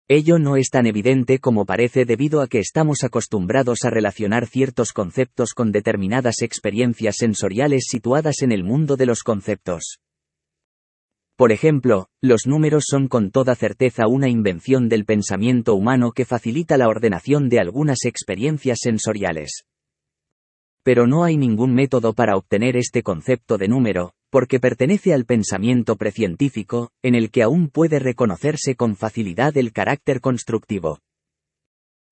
Ello no es tan evidente como parece debido a que estamos acostumbrados a relacionar ciertos conceptos con determinadas experiencias sensoriales situadas en el mundo de los conceptos. Por ejemplo, los números son con toda certeza una invención del pensamiento humano que facilita la ordenación de algunas experiencias sensoriales. Pero no hay ningún método para obtener este concepto de número, porque pertenece al pensamiento precientífico, en el que aún puede reconocerse con facilidad el carácter constructivo.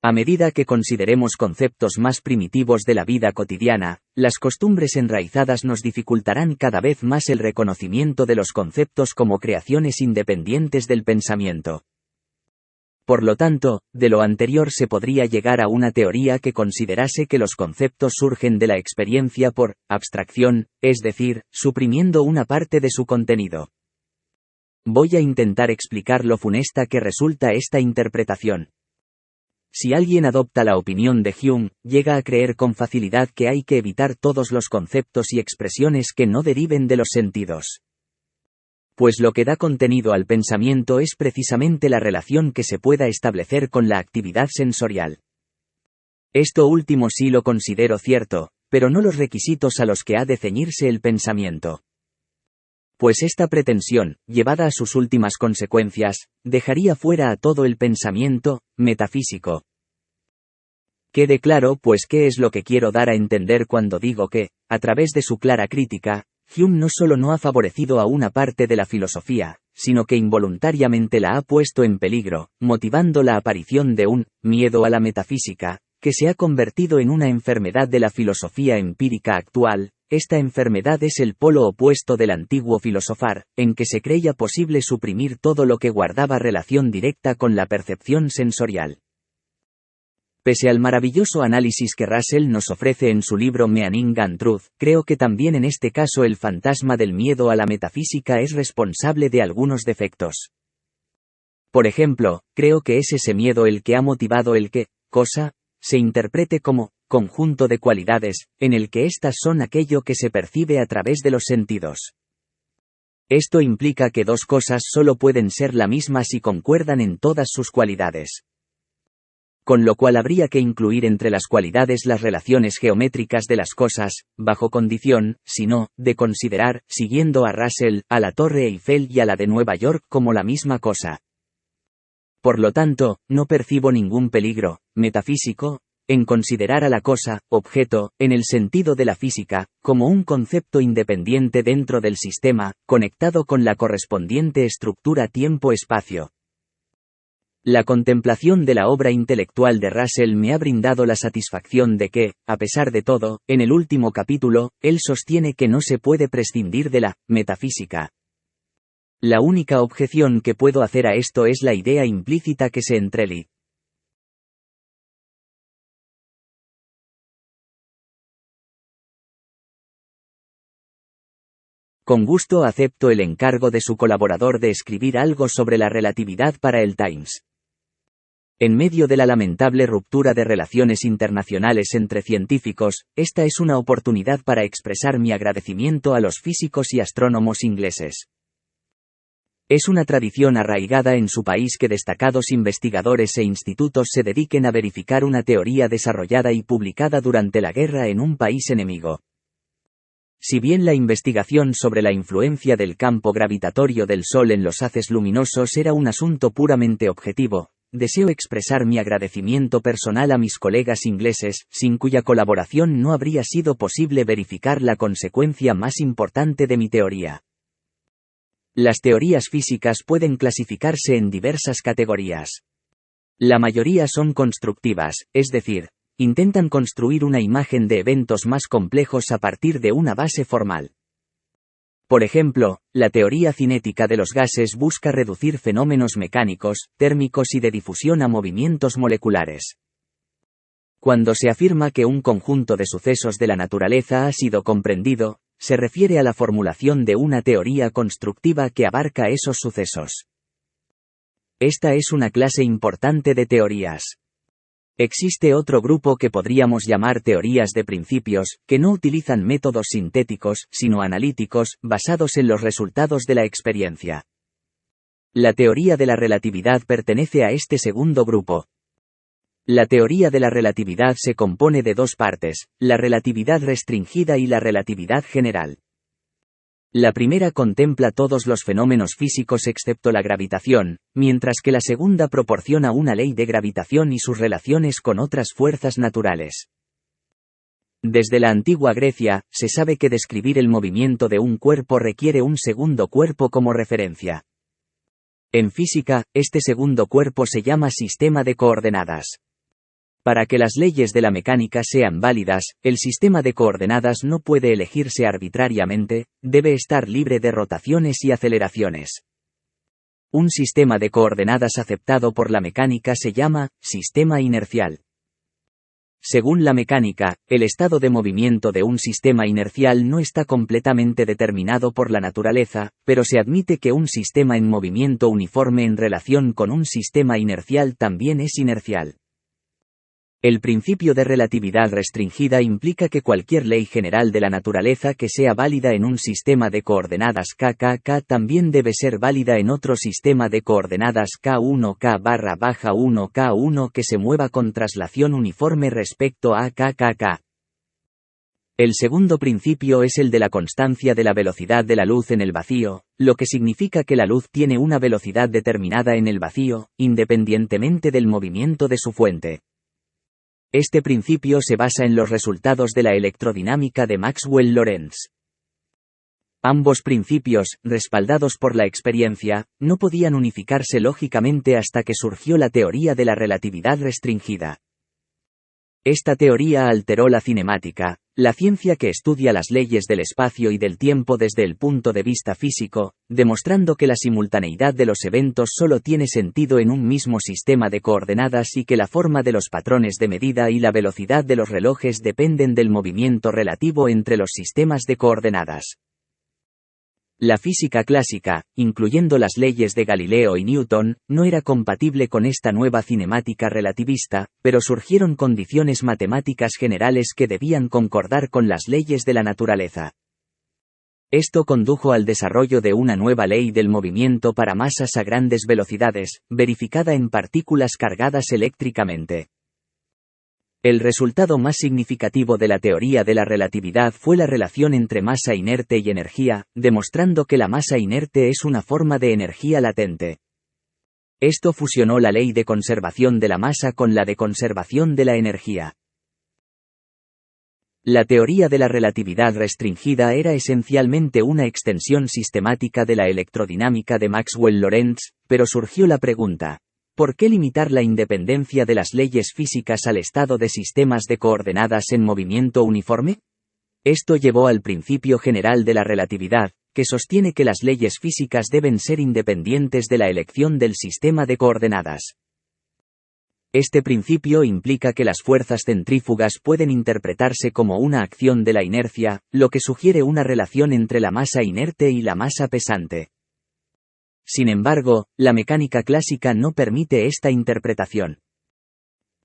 A medida que consideremos conceptos más primitivos de la vida cotidiana, las costumbres enraizadas nos dificultarán cada vez más el reconocimiento de los conceptos como creaciones independientes del pensamiento. Por lo tanto, de lo anterior se podría llegar a una teoría que considerase que los conceptos surgen de la experiencia por abstracción, es decir, suprimiendo una parte de su contenido. Voy a intentar explicar lo funesta que resulta esta interpretación. Si alguien adopta la opinión de Hume, llega a creer con facilidad que hay que evitar todos los conceptos y expresiones que no deriven de los sentidos. Pues lo que da contenido al pensamiento es precisamente la relación que se pueda establecer con la actividad sensorial. Esto último sí lo considero cierto, pero no los requisitos a los que ha de ceñirse el pensamiento. Pues esta pretensión, llevada a sus últimas consecuencias, dejaría fuera a todo el pensamiento metafísico. Quede claro pues qué es lo que quiero dar a entender cuando digo que, a través de su clara crítica, Hume no solo no ha favorecido a una parte de la filosofía, sino que involuntariamente la ha puesto en peligro, motivando la aparición de un miedo a la metafísica, que se ha convertido en una enfermedad de la filosofía empírica actual. Esta enfermedad es el polo opuesto del antiguo filosofar, en que se creía posible suprimir todo lo que guardaba relación directa con la percepción sensorial. Pese al maravilloso análisis que Russell nos ofrece en su libro Meaning and Truth, creo que también en este caso el fantasma del miedo a la metafísica es responsable de algunos defectos. Por ejemplo, creo que es ese miedo el que ha motivado el que, cosa, se interprete como conjunto de cualidades, en el que éstas son aquello que se percibe a través de los sentidos. Esto implica que dos cosas solo pueden ser la misma si concuerdan en todas sus cualidades. Con lo cual habría que incluir entre las cualidades las relaciones geométricas de las cosas, bajo condición, si no, de considerar, siguiendo a Russell, a la Torre Eiffel y a la de Nueva York como la misma cosa. Por lo tanto, no percibo ningún peligro, metafísico, en considerar a la cosa, objeto, en el sentido de la física, como un concepto independiente dentro del sistema, conectado con la correspondiente estructura tiempo-espacio. La contemplación de la obra intelectual de Russell me ha brindado la satisfacción de que, a pesar de todo, en el último capítulo, él sostiene que no se puede prescindir de la metafísica. La única objeción que puedo hacer a esto es la idea implícita que se entreli. Con gusto acepto el encargo de su colaborador de escribir algo sobre la relatividad para el Times. En medio de la lamentable ruptura de relaciones internacionales entre científicos, esta es una oportunidad para expresar mi agradecimiento a los físicos y astrónomos ingleses. Es una tradición arraigada en su país que destacados investigadores e institutos se dediquen a verificar una teoría desarrollada y publicada durante la guerra en un país enemigo. Si bien la investigación sobre la influencia del campo gravitatorio del Sol en los haces luminosos era un asunto puramente objetivo, deseo expresar mi agradecimiento personal a mis colegas ingleses, sin cuya colaboración no habría sido posible verificar la consecuencia más importante de mi teoría. Las teorías físicas pueden clasificarse en diversas categorías. La mayoría son constructivas, es decir, intentan construir una imagen de eventos más complejos a partir de una base formal. Por ejemplo, la teoría cinética de los gases busca reducir fenómenos mecánicos, térmicos y de difusión a movimientos moleculares. Cuando se afirma que un conjunto de sucesos de la naturaleza ha sido comprendido, se refiere a la formulación de una teoría constructiva que abarca esos sucesos. Esta es una clase importante de teorías. Existe otro grupo que podríamos llamar teorías de principios, que no utilizan métodos sintéticos, sino analíticos, basados en los resultados de la experiencia. La teoría de la relatividad pertenece a este segundo grupo. La teoría de la relatividad se compone de dos partes, la relatividad restringida y la relatividad general. La primera contempla todos los fenómenos físicos excepto la gravitación, mientras que la segunda proporciona una ley de gravitación y sus relaciones con otras fuerzas naturales. Desde la antigua Grecia, se sabe que describir el movimiento de un cuerpo requiere un segundo cuerpo como referencia. En física, este segundo cuerpo se llama sistema de coordenadas. Para que las leyes de la mecánica sean válidas, el sistema de coordenadas no puede elegirse arbitrariamente, debe estar libre de rotaciones y aceleraciones. Un sistema de coordenadas aceptado por la mecánica se llama sistema inercial. Según la mecánica, el estado de movimiento de un sistema inercial no está completamente determinado por la naturaleza, pero se admite que un sistema en movimiento uniforme en relación con un sistema inercial también es inercial. El principio de relatividad restringida implica que cualquier ley general de la naturaleza que sea válida en un sistema de coordenadas KKK también debe ser válida en otro sistema de coordenadas K1K_1K1 que se mueva con traslación uniforme respecto a KKK. El segundo principio es el de la constancia de la velocidad de la luz en el vacío, lo que significa que la luz tiene una velocidad determinada en el vacío, independientemente del movimiento de su fuente. Este principio se basa en los resultados de la electrodinámica de Maxwell-Lorentz. Ambos principios, respaldados por la experiencia, no podían unificarse lógicamente hasta que surgió la teoría de la relatividad restringida. Esta teoría alteró la cinemática, la ciencia que estudia las leyes del espacio y del tiempo desde el punto de vista físico, demostrando que la simultaneidad de los eventos solo tiene sentido en un mismo sistema de coordenadas y que la forma de los patrones de medida y la velocidad de los relojes dependen del movimiento relativo entre los sistemas de coordenadas. La física clásica, incluyendo las leyes de Galileo y Newton, no era compatible con esta nueva cinemática relativista, pero surgieron condiciones matemáticas generales que debían concordar con las leyes de la naturaleza. Esto condujo al desarrollo de una nueva ley del movimiento para masas a grandes velocidades, verificada en partículas cargadas eléctricamente. El resultado más significativo de la teoría de la relatividad fue la relación entre masa inerte y energía, demostrando que la masa inerte es una forma de energía latente. Esto fusionó la ley de conservación de la masa con la de conservación de la energía. La teoría de la relatividad restringida era esencialmente una extensión sistemática de la electrodinámica de Maxwell-Lorentz, pero surgió la pregunta: ¿por qué limitar la independencia de las leyes físicas al estado de sistemas de coordenadas en movimiento uniforme? Esto llevó al principio general de la relatividad, que sostiene que las leyes físicas deben ser independientes de la elección del sistema de coordenadas. Este principio implica que las fuerzas centrífugas pueden interpretarse como una acción de la inercia, lo que sugiere una relación entre la masa inerte y la masa pesante. Sin embargo, la mecánica clásica no permite esta interpretación.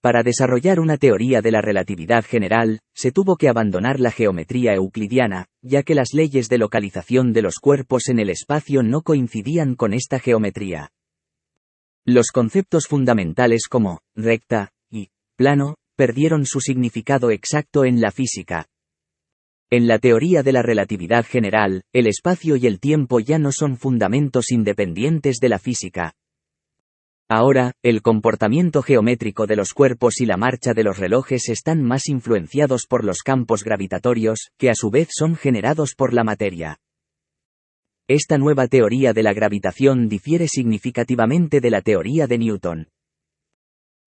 Para desarrollar una teoría de la relatividad general, se tuvo que abandonar la geometría euclidiana, ya que las leyes de localización de los cuerpos en el espacio no coincidían con esta geometría. Los conceptos fundamentales como recta y plano perdieron su significado exacto en la física. En la teoría de la relatividad general, el espacio y el tiempo ya no son fundamentos independientes de la física. Ahora, el comportamiento geométrico de los cuerpos y la marcha de los relojes están más influenciados por los campos gravitatorios, que a su vez son generados por la materia. Esta nueva teoría de la gravitación difiere significativamente de la teoría de Newton.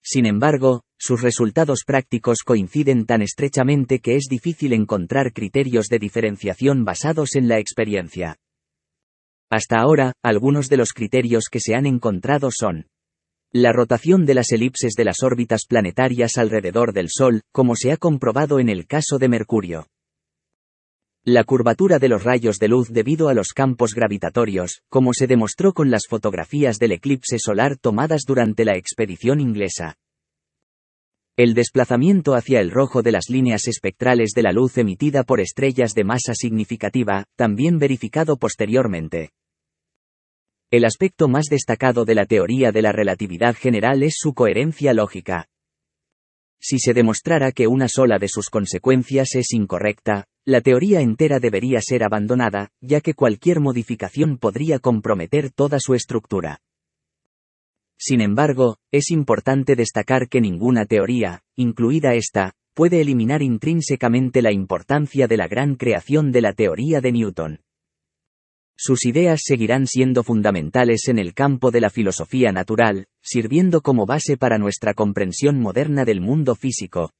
Sin embargo, sus resultados prácticos coinciden tan estrechamente que es difícil encontrar criterios de diferenciación basados en la experiencia. Hasta ahora, algunos de los criterios que se han encontrado son: la rotación de las elipses de las órbitas planetarias alrededor del Sol, como se ha comprobado en el caso de Mercurio. La curvatura de los rayos de luz debido a los campos gravitatorios, como se demostró con las fotografías del eclipse solar tomadas durante la expedición inglesa. El desplazamiento hacia el rojo de las líneas espectrales de la luz emitida por estrellas de masa significativa, también verificado posteriormente. El aspecto más destacado de la teoría de la relatividad general es su coherencia lógica. Si se demostrara que una sola de sus consecuencias es incorrecta, la teoría entera debería ser abandonada, ya que cualquier modificación podría comprometer toda su estructura. Sin embargo, es importante destacar que ninguna teoría, incluida esta, puede eliminar intrínsecamente la importancia de la gran creación de la teoría de Newton. Sus ideas seguirán siendo fundamentales en el campo de la filosofía natural, sirviendo como base para nuestra comprensión moderna del mundo físico.